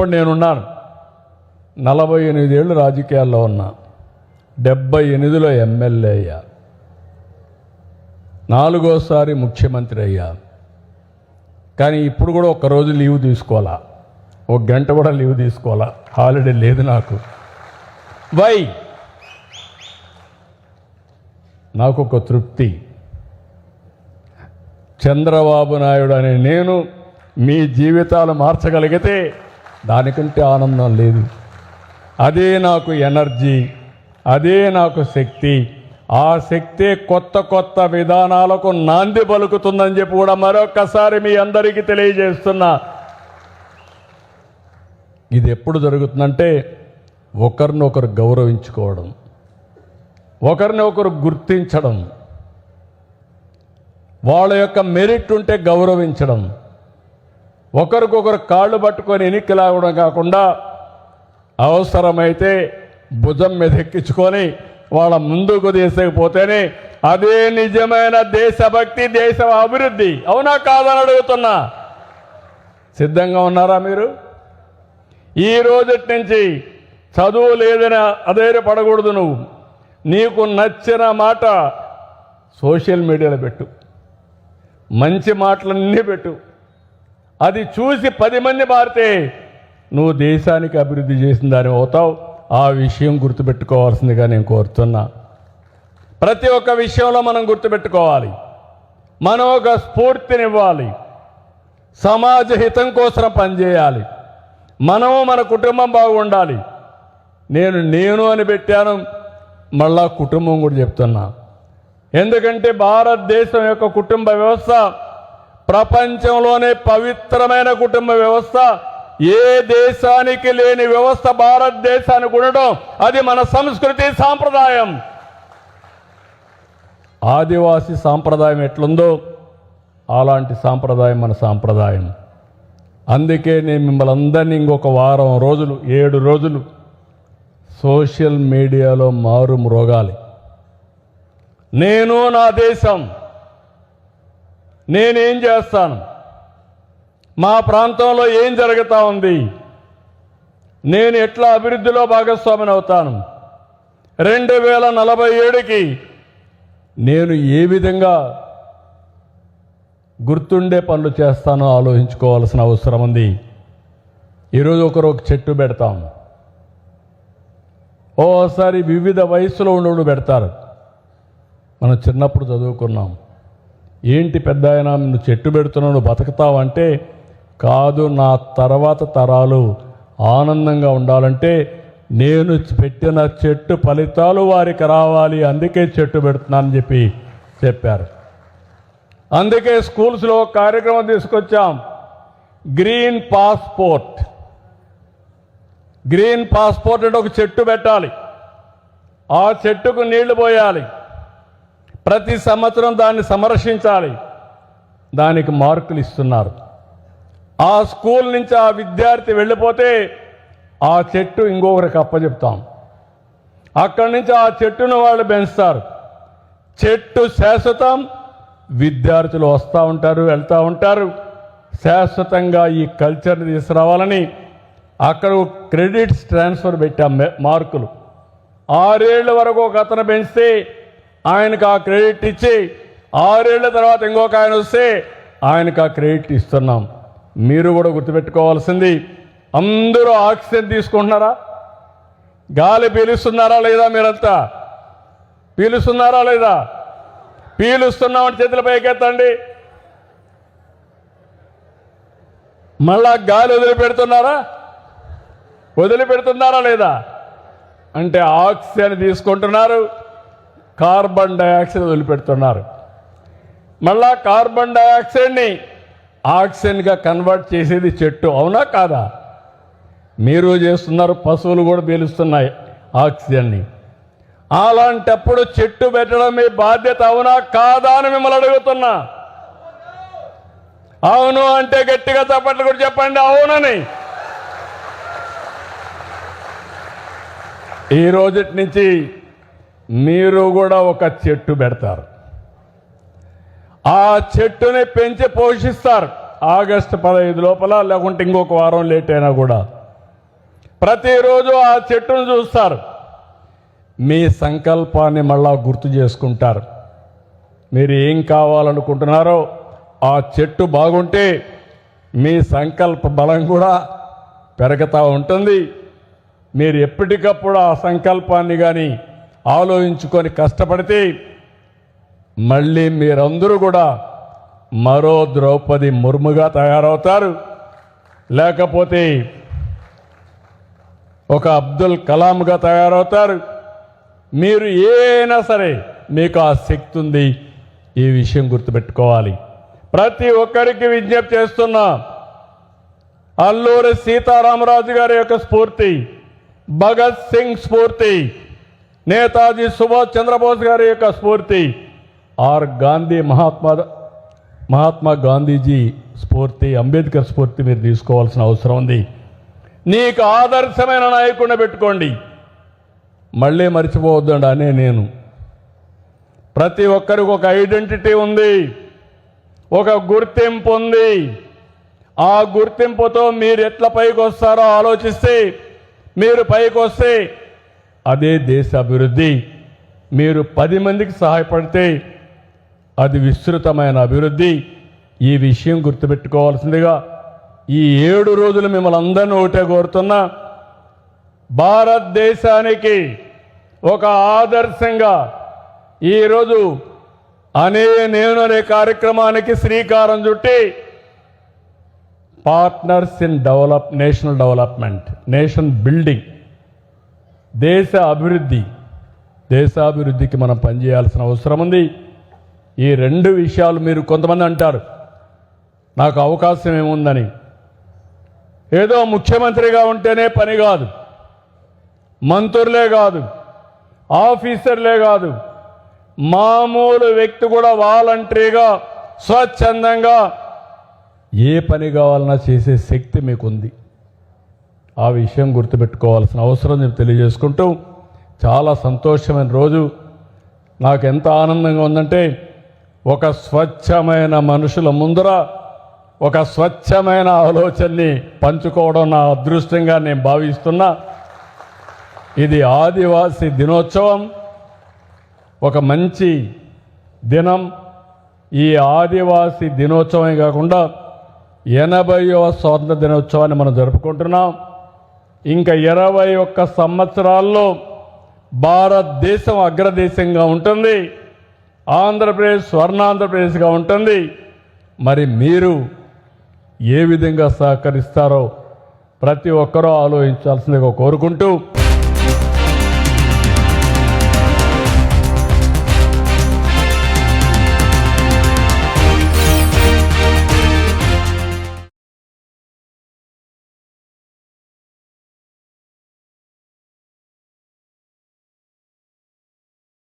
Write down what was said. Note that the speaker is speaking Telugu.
ఇప్పుడు నేనున్నాను 48 ఏళ్ళు రాజకీయాల్లో ఉన్నా, 78లో ఎమ్మెల్యే అయ్యా, 4వసారి ముఖ్యమంత్రి అయ్యా. కానీ ఇప్పుడు కూడా ఒక్కరోజు లీవ్ తీసుకోవాలా, 1 గంట కూడా లీవ్ తీసుకోవాలా, హాలిడే లేదు నాకు. వై? నాకు ఒక తృప్తి. చంద్రబాబు నాయుడు అనే నేను మీ జీవితాలు మార్చగలిగితే దానికంటే ఆనందం లేదు. అదే నాకు ఎనర్జీ, అదే నాకు శక్తి. ఆ శక్తే కొత్త కొత్త విధానాలకు నాంది పలుకుతుందని చెప్పి కూడా మరొక్కసారి మీ అందరికీ తెలియజేస్తున్నా. ఇది ఎప్పుడు జరుగుతుందంటే ఒకరినొకరు గౌరవించుకోవడం, ఒకరిని ఒకరు గుర్తించడం, వాళ్ళ యొక్క మెరిట్ ఉంటే గౌరవించడం, ఒకరికొకరు కాళ్ళు పట్టుకొని ఎన్నిక లాగడం కాకుండా అవసరమైతే భుజం మీద ఎక్కించుకొని వాళ్ళ ముందుకు తీసుకుపోతేనే అదే నిజమైన దేశభక్తి, దేశ అభివృద్ధి. అవునా కాదని అడుగుతున్నా. సిద్ధంగా ఉన్నారా మీరు? ఈ రోజటి నుంచి చదువు లేదని అధైర్యపడకూడదు. నువ్వు నీకు నచ్చిన మాట సోషల్ మీడియాలో పెట్టు, మంచి మాటలన్నీ పెట్టు. అది చూసి 10 మంది మారితే నువ్వు దేశానికి అభివృద్ధి చేసిన దాని అవుతావు. ఆ విషయం గుర్తుపెట్టుకోవాల్సిందిగా నేను కోరుతున్నా. ప్రతి ఒక్క విషయంలో మనం గుర్తుపెట్టుకోవాలి. మనం ఒక స్ఫూర్తినివ్వాలి. సమాజ హితం కోసం పనిచేయాలి. మనము మన కుటుంబం బాగుండాలి. నేను అని పెట్టాను, మళ్ళా కుటుంబం కూడా చెప్తున్నా. ఎందుకంటే భారతదేశం యొక్క కుటుంబ వ్యవస్థ ప్రపంచంలోనే పవిత్రమైన కుటుంబ వ్యవస్థ. ఏ దేశానికి లేని వ్యవస్థ భారతదేశానికి ఉండడం అది మన సంస్కృతి, సాంప్రదాయం. ఆదివాసీ సాంప్రదాయం ఎట్లుందో అలాంటి సాంప్రదాయం మన సాంప్రదాయం. అందుకే నేను మిమ్మల్ని అందరినీ ఇంకొక వారం రోజులు, 7 రోజులు సోషల్ మీడియాలో మారు మ్రోగాలి. నేను నా దేశం, నేనేం చేస్తాను, మా ప్రాంతంలో ఏం జరుగుతూ ఉంది, నేను ఎట్లా అభివృద్ధిలో భాగస్వామిని అవుతాను, 2047కి నేను ఏ విధంగా గుర్తుండే పనులు చేస్తానో ఆలోచించుకోవాల్సిన అవసరం ఉంది. ఈరోజు ఒకరు ఒక చెట్టు పెడతాం, ఓసారి వివిధ వయసులో ఉన్నోళ్ళు పెడతారు. మనం చిన్నప్పుడు చదువుకున్నాం, ఏంటి పెద్ద అయినా నువ్వు చెట్టు పెడుతున్నావు, నువ్వు బతుకుతావంటే, కాదు నా తర్వాత తరాలు ఆనందంగా ఉండాలంటే నేను పెట్టిన చెట్టు ఫలితాలు వారికి రావాలి, అందుకే చెట్టు పెడుతున్నానని చెప్పారు. అందుకే స్కూల్స్లో కార్యక్రమం తీసుకొచ్చాం, గ్రీన్ పాస్పోర్ట్. గ్రీన్ పాస్పోర్ట్ అంటే ఒక చెట్టు పెట్టాలి, ఆ చెట్టుకు నీళ్లు పోయాలి, ప్రతి సంవత్సరం దాన్ని సంరక్షించాలి, దానికి మార్కులు ఇస్తున్నారు. ఆ స్కూల్ నుంచి ఆ విద్యార్థి వెళ్ళిపోతే ఆ చెట్టు ఇంకొకరికి అప్పచెప్తాం, అక్కడి నుంచి ఆ చెట్టును వాళ్ళు పెంచుతారు. చెట్టు శాశ్వతం, విద్యార్థులు వస్తూ ఉంటారు, వెళ్తూ ఉంటారు. శాశ్వతంగా ఈ కల్చర్ని తీసుకురావాలని అక్కడ క్రెడిట్స్ ట్రాన్స్ఫర్ పెట్టాం, మార్కులు. 6 ఏళ్ల వరకు ఒక అతను పెంచితే ఆయనకు ఆ క్రెడిట్ ఇచ్చి 6 ఏళ్ల తర్వాత ఇంకొక ఆయన వస్తే ఆయనకు ఆ క్రెడిట్ ఇస్తున్నాం. మీరు కూడా గుర్తుపెట్టుకోవాల్సింది, అందరూ ఆక్సిజన్ తీసుకుంటున్నారా? గాలి పీలుస్తున్నారా లేదా? మీరంతా పీలుస్తున్నారా లేదా? పీలుస్తున్నామంటే చేతుల పైకెత్తండి. మళ్ళా గాలి వదిలిపెడుతున్నారా లేదా? అంటే ఆక్సిజన్ తీసుకుంటున్నారు, కార్బన్ డైఆక్సైడ్ వదిలిపెడుతున్నారు. మళ్ళా కార్బన్ డైఆక్సైడ్ని ఆక్సిజన్గా కన్వర్ట్ చేసేది చెట్టు. అవునా కాదా? మీరు చేస్తున్నారు, పశువులు కూడా పీలుస్తున్నాయి ఆక్సిజన్ని. అలాంటప్పుడు చెట్టు పెట్టడం మీ బాధ్యత. అవునా కాదా అని మిమ్మల్ని అడుగుతున్నా. అవును అంటే గట్టిగా చప్పట్లు కూడా చెప్పండి అవునని. ఈ రోజుటి నుంచి మీరు కూడా ఒక చెట్టు పెడతారు, ఆ చెట్టుని పెంచి పోషిస్తారు. ఆగస్టు 15 లోపల, లేకుంటే ఇంకొక వారం లేట్ అయినా కూడా ప్రతిరోజు ఆ చెట్టును చూస్తారు, మీ సంకల్పాన్ని మళ్ళా గుర్తు చేసుకుంటారు. మీరు ఏం కావాలనుకుంటున్నారో ఆ చెట్టు బాగుంటే మీ సంకల్ప బలం కూడా పెరుగుతూ ఉంటుంది. మీరు ఎప్పటికప్పుడు ఆ సంకల్పాన్ని కానీ ఆలోచించుకొని కష్టపడితే మళ్ళీ మీరందరూ కూడా మరో ద్రౌపది ముర్ముగా తయారవుతారు, లేకపోతే ఒక అబ్దుల్ కలాంగా తయారవుతారు. మీరు ఏమైనా సరే మీకు ఆ శక్తి ఉంది. ఈ విషయం గుర్తుపెట్టుకోవాలి. ప్రతి ఒక్కరికి విజ్ఞప్తి చేస్తున్నా, అల్లూరి సీతారామరాజు గారి యొక్క స్ఫూర్తి, భగత్ సింగ్ స్ఫూర్తి, నేతాజీ సుభాష్ చంద్రబోస్ గారి యొక్క స్ఫూర్తి, ఆర్ గాంధీ మహాత్మా గాంధీజీ స్ఫూర్తి, అంబేద్కర్ స్ఫూర్తి మీరు తీసుకోవాల్సిన అవసరం ఉంది. నీకు ఆదర్శమైన నాయకుడిని పెట్టుకోండి. మళ్ళీ మర్చిపోవద్దండి అనే నేను. ప్రతి ఒక్కరికి ఒక ఐడెంటిటీ ఉంది, ఒక గుర్తింపు ఉంది. ఆ గుర్తింపుతో మీరు ఎట్లా పైకి వస్తారో ఆలోచిస్తే, మీరు పైకి వస్తే అదే దేశ అభివృద్ధి. మీరు 10 మందికి సహాయపడితే అది విస్తృతమైన అభివృద్ధి. ఈ విషయం గుర్తుపెట్టుకోవాల్సిందిగా ఈ 7 రోజులు మిమ్మల్ని అందరినీ ఒకటే కోరుతున్నా, భారతదేశానికి ఒక ఆదర్శంగా ఈరోజు నేను అనే కార్యక్రమానికి శ్రీకారం చుట్టి partners in national development, nation building, దేశాభివృద్ధికి మనం పనిచేయాల్సిన అవసరం ఉంది. ఈ 2 విషయాలు మీరు కొంతమంది అంటారు నాకు అవకాశం ఏముందని. ఏదో ముఖ్యమంత్రిగా ఉంటేనే పని కాదు, మంత్రులే కాదు, ఆఫీసర్లే కాదు, మామూలు వ్యక్తి కూడా వాలంటరీగా స్వచ్ఛందంగా ఏ పని కావాలన్నా చేసే శక్తి మీకుంది. ఆ విషయం గుర్తుపెట్టుకోవాల్సిన అవసరం నేను తెలియజేసుకుంటూ, చాలా సంతోషమైన రోజు. నాకు ఎంత ఆనందంగా ఉందంటే, ఒక స్వచ్ఛమైన మనుషుల ముందర ఒక స్వచ్ఛమైన ఆలోచనని పంచుకోవడం నా అదృష్టంగా నేను భావిస్తున్నా. ఇది ఆదివాసీ దినోత్సవం, ఒక మంచి దినం. ఈ ఆదివాసీ దినోత్సవమే కాకుండా 80వ స్వాతంత్ర దినోత్సవాన్ని మనం జరుపుకుంటున్నాం. ఇంకా 21 సంవత్సరాల్లో భారతదేశం అగ్రదేశంగా ఉంటుంది, ఆంధ్రప్రదేశ్ స్వర్ణాంధ్రప్రదేశ్గా ఉంటుంది. మరి మీరు ఏ విధంగా సహకరిస్తారో ప్రతి ఒక్కరూ ఆలోచించాల్సిందిగా కోరుకుంటూ